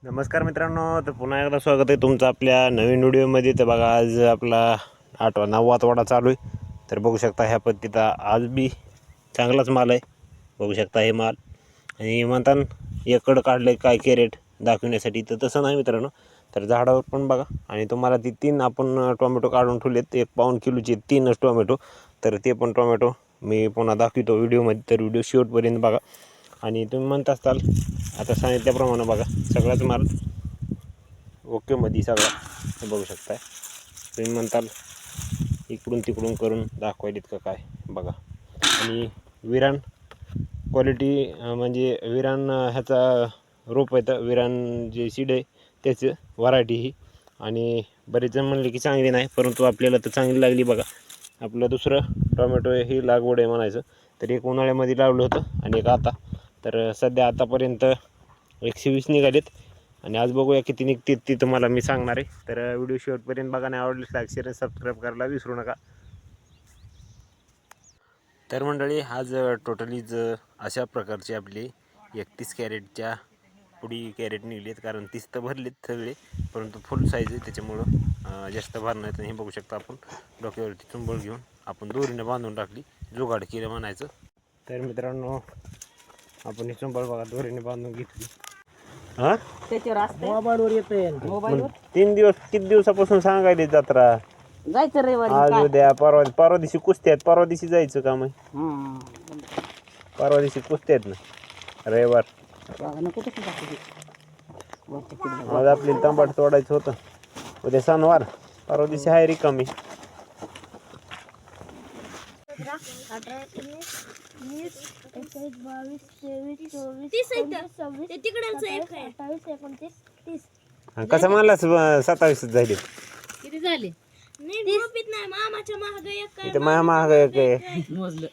नमस्कार मित्रांनो, तर पुन्हा एकदा स्वागत आहे तुमचं आपल्या नवीन व्हिडिओमध्ये. तर बघा, आज आपला 8वा 9वा तोडा चालू आहे. तर बघू शकता ह्या पद्धतीचा आज बी चांगलाच माल आहे. बघू शकता हे माल. आणि म्हणतान एकड काढले काय कॅरेट दाखवण्यासाठी, तर तसं नाही मित्रांनो. तर झाडावर पण बघा. आणि तुम्हाला ती 3 आपण टोमॅटो काढून ठेवलेत, 1 पाऊण किलोचे 3च टोमॅटो. तर ते पण टोमॅटो मी पुन्हा दाखवतो व्हिडिओमध्ये. तर व्हिडिओ शेवटपर्यंत बघा. आणि तुम्ही म्हणत असाल आता सांगितल्याप्रमाणे बघा, सगळाच माल ओकेमध्ये सगळा हे बघू शकताय. तुम्ही म्हणताल इकडून तिकडून करून दाखवायलीत का काय बघा. आणि विरान क्वालिटी म्हणजे विरान ह्याचा रोप आहे, तर विरान जे सीड आहे त्याचं व्हरायटी ही. आणि बरेच जण म्हणले की चांगली नाही, परंतु आपल्याला तर चांगली लागली बघा. आपलं दुसरं टोमॅटो ही लागवड आहे म्हणायचं. तर एक उन्हाळ्यामध्ये लावलं होतं आणि एक आता. तर सध्या आतापर्यंत 120 निघालेत. आणि आज बघूया किती निघतील ती तुम्हाला मी सांगणार आहे. तर व्हिडिओ शेवटपर्यंत बघा. नाही आवडल्यास लाईक शेअर आणि सबस्क्राईब करायला विसरू नका. तर मंडळी, आज टोटलीच अशा प्रकारचे आपले 31 कॅरेटच्या पुढी कॅरेट निघलेत. कारण 30 तर भरलेत सगळे, परंतु फुल साईज आहे त्याच्यामुळं जास्त भरणार नाही. हे बघू शकता आपण डोक्यावरती चुंबळ घेऊन आपण दोरीने बांधून टाकली, जुगाड केलं म्हणायचं. तर मित्रांनो, आपण ही चुंबळ बघा दोरीने बांधून घेतली. हां, मोबाईलवर येते मग 3 दिवस किती दिवसापासून सांगायली जत्रा. जायचं रविवारी आज काय उद्या परवा दिवशी कुस्त्या आहेत. परवा दिवशी जायचं का? मग हं. परवा दिवशी कुस्त्या आहेत ना, रविवार. बघा नको तसं दाखवते. वरच्या पिढीला. आज आपल्याला तांबाट तोडायचं होतं. उद्या सणवार, परवा दिवशी आहे रिकामी. 18, 19, 20, 21, 22, 23, 24, 25, 26, 28, 29, 30. आणि कसं म्हणलास 27 झाली किती झाले? नाही, झोपीत नाही. मामाच्या महाग एक काय इथं महाग एक आहे. मोजलं